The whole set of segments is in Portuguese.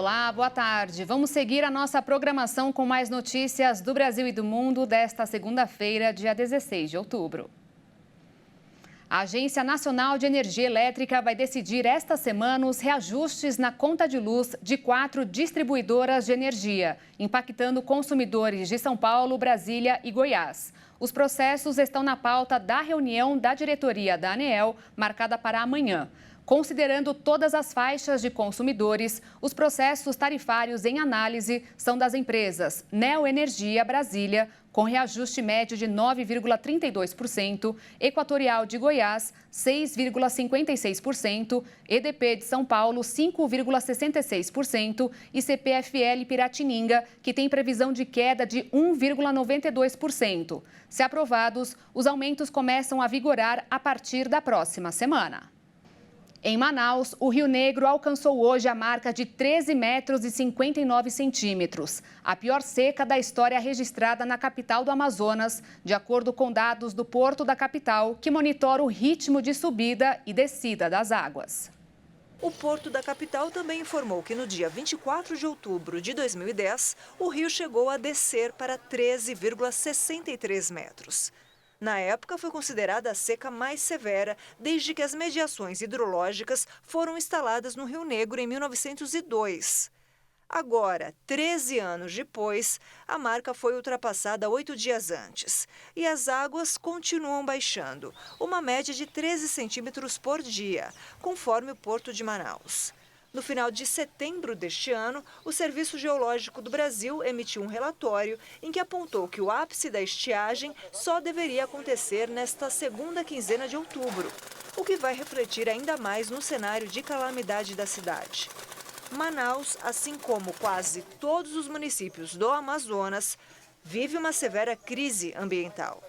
Olá, boa tarde. Vamos seguir a nossa programação com mais notícias do Brasil e do mundo desta segunda-feira, dia 16 de outubro. A Agência Nacional de Energia Elétrica vai decidir esta semana os reajustes na conta de luz de 4 distribuidoras de energia, impactando consumidores de São Paulo, Brasília e Goiás. Os processos estão na pauta da reunião da diretoria da ANEEL, marcada para amanhã. Considerando todas as faixas de consumidores, os processos tarifários em análise são das empresas Neoenergia Brasília, com reajuste médio de 9,32%, Equatorial de Goiás, 6,56%, EDP de São Paulo, 5,66% e CPFL Piratininga, que tem previsão de queda de 1,92%. Se aprovados, os aumentos começam a vigorar a partir da próxima semana. Em Manaus, o Rio Negro alcançou hoje a marca de 13 metros e 59 centímetros, a pior seca da história registrada na capital do Amazonas, de acordo com dados do Porto da capital, que monitora o ritmo de subida e descida das águas. O Porto da capital também informou que no dia 24 de outubro de 2010, o rio chegou a descer para 13,63 metros. Na época, foi considerada a seca mais severa desde que as mediações hidrológicas foram instaladas no Rio Negro em 1902. Agora, 13 anos depois, a marca foi ultrapassada 8 dias antes. E as águas continuam baixando, uma média de 13 centímetros por dia, conforme o Porto de Manaus. No final de setembro deste ano, o Serviço Geológico do Brasil emitiu um relatório em que apontou que o ápice da estiagem só deveria acontecer nesta segunda quinzena de outubro, o que vai refletir ainda mais no cenário de calamidade da cidade. Manaus, assim como quase todos os municípios do Amazonas, vive uma severa crise ambiental.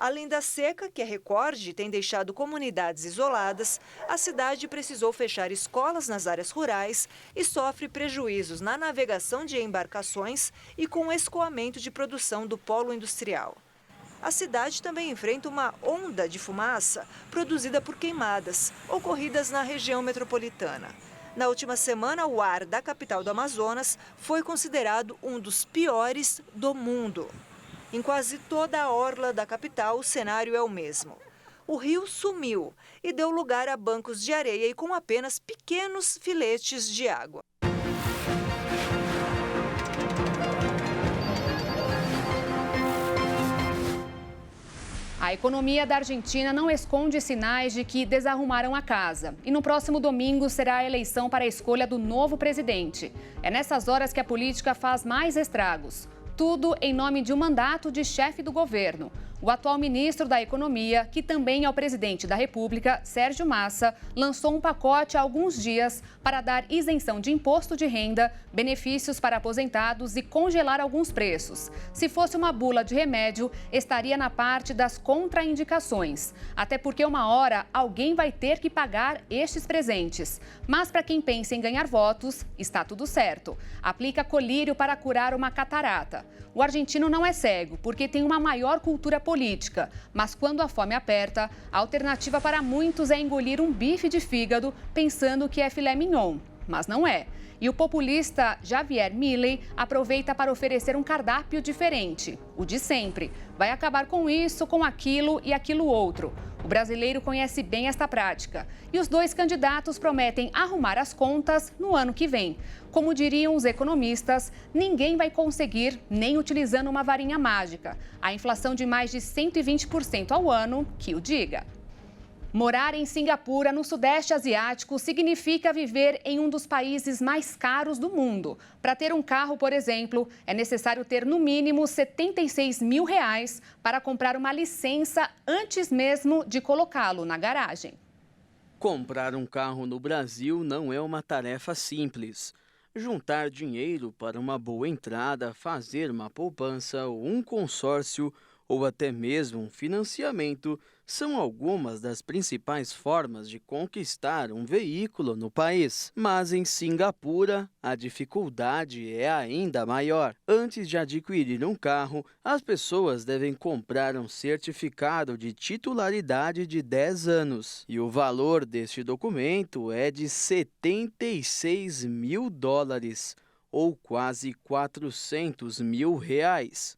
Além da seca, que é recorde e tem deixado comunidades isoladas, a cidade precisou fechar escolas nas áreas rurais e sofre prejuízos na navegação de embarcações e com o escoamento de produção do polo industrial. A cidade também enfrenta uma onda de fumaça produzida por queimadas, ocorridas na região metropolitana. Na última semana, o ar da capital do Amazonas foi considerado um dos piores do mundo. Em quase toda a orla da capital, o cenário é o mesmo. O rio sumiu e deu lugar a bancos de areia e com apenas pequenos filetes de água. A economia da Argentina não esconde sinais de que desarrumaram a casa. E no próximo domingo será a eleição para a escolha do novo presidente. É nessas horas que a política faz mais estragos. Tudo em nome de um mandato de chefe do governo. O atual ministro da Economia, que também é o presidente da República, Sérgio Massa, lançou um pacote há alguns dias para dar isenção de imposto de renda, benefícios para aposentados e congelar alguns preços. Se fosse uma bula de remédio, estaria na parte das contraindicações. Até porque uma hora alguém vai ter que pagar estes presentes. Mas para quem pensa em ganhar votos, está tudo certo. Aplica colírio para curar uma catarata. O argentino não é cego, porque tem uma maior cultura política. Mas quando a fome aperta, a alternativa para muitos é engolir um bife de fígado pensando que é filé mignon. Mas não é. E o populista Javier Milei aproveita para oferecer um cardápio diferente, o de sempre. Vai acabar com isso, com aquilo e aquilo outro. O brasileiro conhece bem esta prática. E os dois candidatos prometem arrumar as contas no ano que vem. Como diriam os economistas, ninguém vai conseguir nem utilizando uma varinha mágica. A inflação de mais de 120% ao ano, que o diga. Morar em Singapura, no Sudeste Asiático, significa viver em um dos países mais caros do mundo. Para ter um carro, por exemplo, é necessário ter no mínimo R$76 mil para comprar uma licença antes mesmo de colocá-lo na garagem. Comprar um carro no Brasil não é uma tarefa simples. Juntar dinheiro para uma boa entrada, fazer uma poupança ou um consórcio ou até mesmo um financiamento são algumas das principais formas de conquistar um veículo no país. Mas em Singapura, a dificuldade é ainda maior. Antes de adquirir um carro, as pessoas devem comprar um certificado de titularidade de 10 anos. E o valor deste documento é de US$ 76 mil, ou quase R$ 400 mil.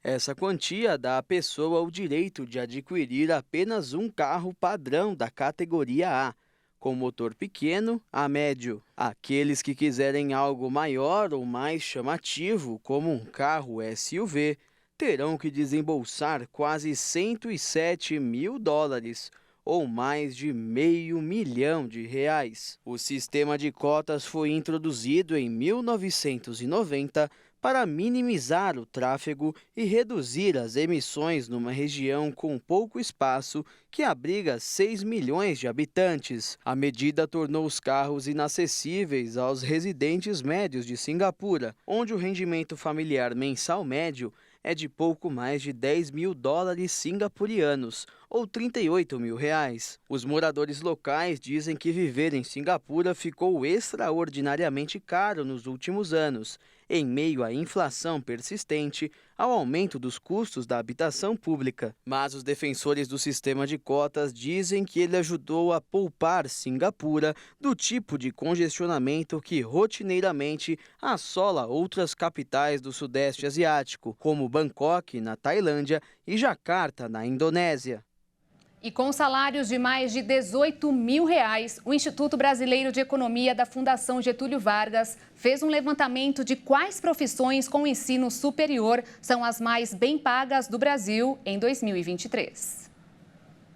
Essa quantia dá à pessoa o direito de adquirir apenas um carro padrão da categoria A, com motor pequeno a médio. Aqueles que quiserem algo maior ou mais chamativo, como um carro SUV, terão que desembolsar quase US$ 107 mil, ou mais de R$ 500 mil. O sistema de cotas foi introduzido em 1990 para minimizar o tráfego e reduzir as emissões numa região com pouco espaço que abriga 6 milhões de habitantes. A medida tornou os carros inacessíveis aos residentes médios de Singapura, onde o rendimento familiar mensal médio é de pouco mais de US$ 10 mil singapurianos, ou R$ 38 mil. Os moradores locais dizem que viver em Singapura ficou extraordinariamente caro nos últimos anos, em meio à inflação persistente, ao aumento dos custos da habitação pública. Mas os defensores do sistema de cotas dizem que ele ajudou a poupar Singapura do tipo de congestionamento que rotineiramente assola outras capitais do Sudeste Asiático, como Bangkok, na Tailândia, e Jakarta, na Indonésia. E com salários de mais de R$18 mil, o Instituto Brasileiro de Economia da Fundação Getúlio Vargas fez um levantamento de quais profissões com ensino superior são as mais bem pagas do Brasil em 2023.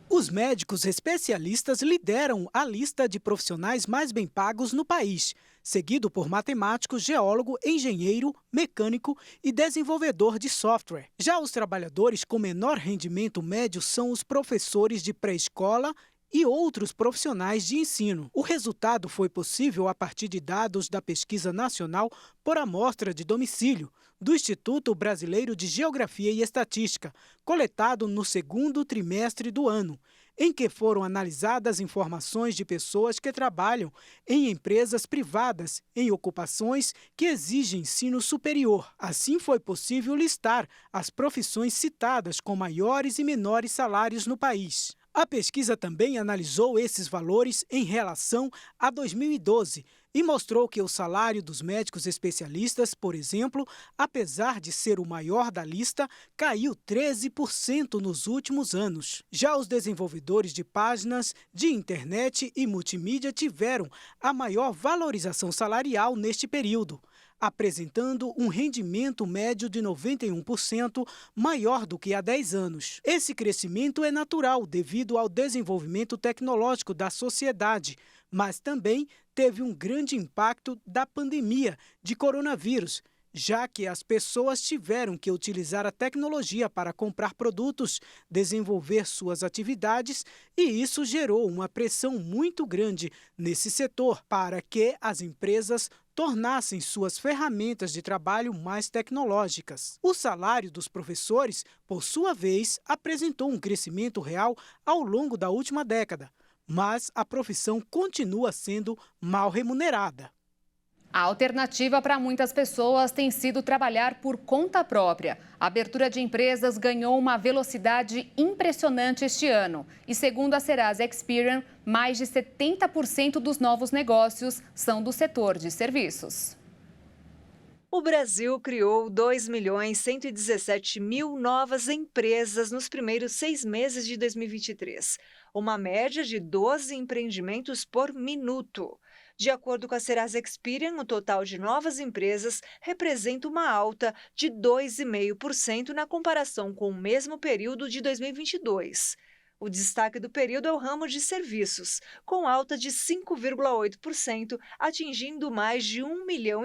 Os médicos especialistas lideram a lista de profissionais mais bem pagos no país, seguido por matemático, geólogo, engenheiro, mecânico e desenvolvedor de software. Já os trabalhadores com menor rendimento médio são os professores de pré-escola e outros profissionais de ensino. O resultado foi possível a partir de dados da Pesquisa Nacional por Amostra de Domicílio, do Instituto Brasileiro de Geografia e Estatística, coletado no segundo trimestre do ano, em que foram analisadas informações de pessoas que trabalham em empresas privadas em ocupações que exigem ensino superior. Assim, foi possível listar as profissões citadas com maiores e menores salários no país. A pesquisa também analisou esses valores em relação a 2012 e mostrou que o salário dos médicos especialistas, por exemplo, apesar de ser o maior da lista, caiu 13% nos últimos anos. Já os desenvolvedores de páginas de internet e multimídia tiveram a maior valorização salarial neste período, apresentando um rendimento médio de 91% maior do que há 10 anos. Esse crescimento é natural devido ao desenvolvimento tecnológico da sociedade, mas também teve um grande impacto da pandemia de coronavírus, já que as pessoas tiveram que utilizar a tecnologia para comprar produtos, desenvolver suas atividades, e isso gerou uma pressão muito grande nesse setor para que as empresas tornassem suas ferramentas de trabalho mais tecnológicas. O salário dos professores, por sua vez, apresentou um crescimento real ao longo da última década, mas a profissão continua sendo mal remunerada. A alternativa para muitas pessoas tem sido trabalhar por conta própria. A abertura de empresas ganhou uma velocidade impressionante este ano. E segundo a Serasa Experian, mais de 70% dos novos negócios são do setor de serviços. O Brasil criou 2.117.000 novas empresas nos primeiros 6 meses de 2023, uma média de 12 empreendimentos por minuto. De acordo com a Serasa Experian, o total de novas empresas representa uma alta de 2,5% na comparação com o mesmo período de 2022. O destaque do período é o ramo de serviços, com alta de 5,8%, atingindo mais de 1,5 milhão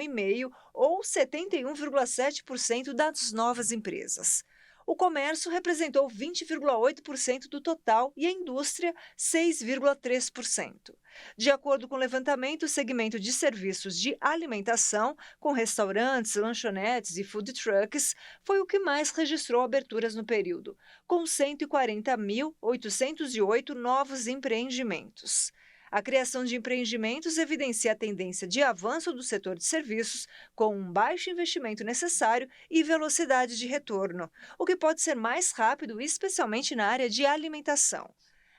ou 71,7% das novas empresas. O comércio representou 20,8% do total e a indústria 6,3%. De acordo com o levantamento, o segmento de serviços de alimentação, com restaurantes, lanchonetes e food trucks, foi o que mais registrou aberturas no período, com 140.808 novos empreendimentos. A criação de empreendimentos evidencia a tendência de avanço do setor de serviços, com um baixo investimento necessário e velocidade de retorno, o que pode ser mais rápido, especialmente na área de alimentação.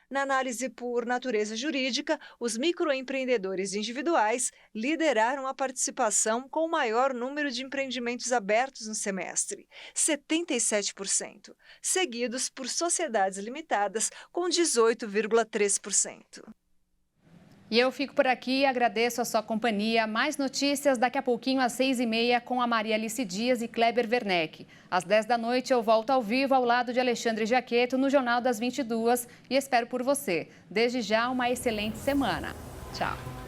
Na análise por natureza jurídica, os microempreendedores individuais lideraram a participação com o maior número de empreendimentos abertos no semestre, 77%, seguidos por sociedades limitadas, com 18,3%. E eu fico por aqui e agradeço a sua companhia. Mais notícias daqui a pouquinho às 6h30 com a Maria Alice Dias e Kleber Werneck. Às 10 da noite eu volto ao vivo ao lado de Alexandre Giaquetto no Jornal das 22 e espero por você. Desde já, uma excelente semana. Tchau.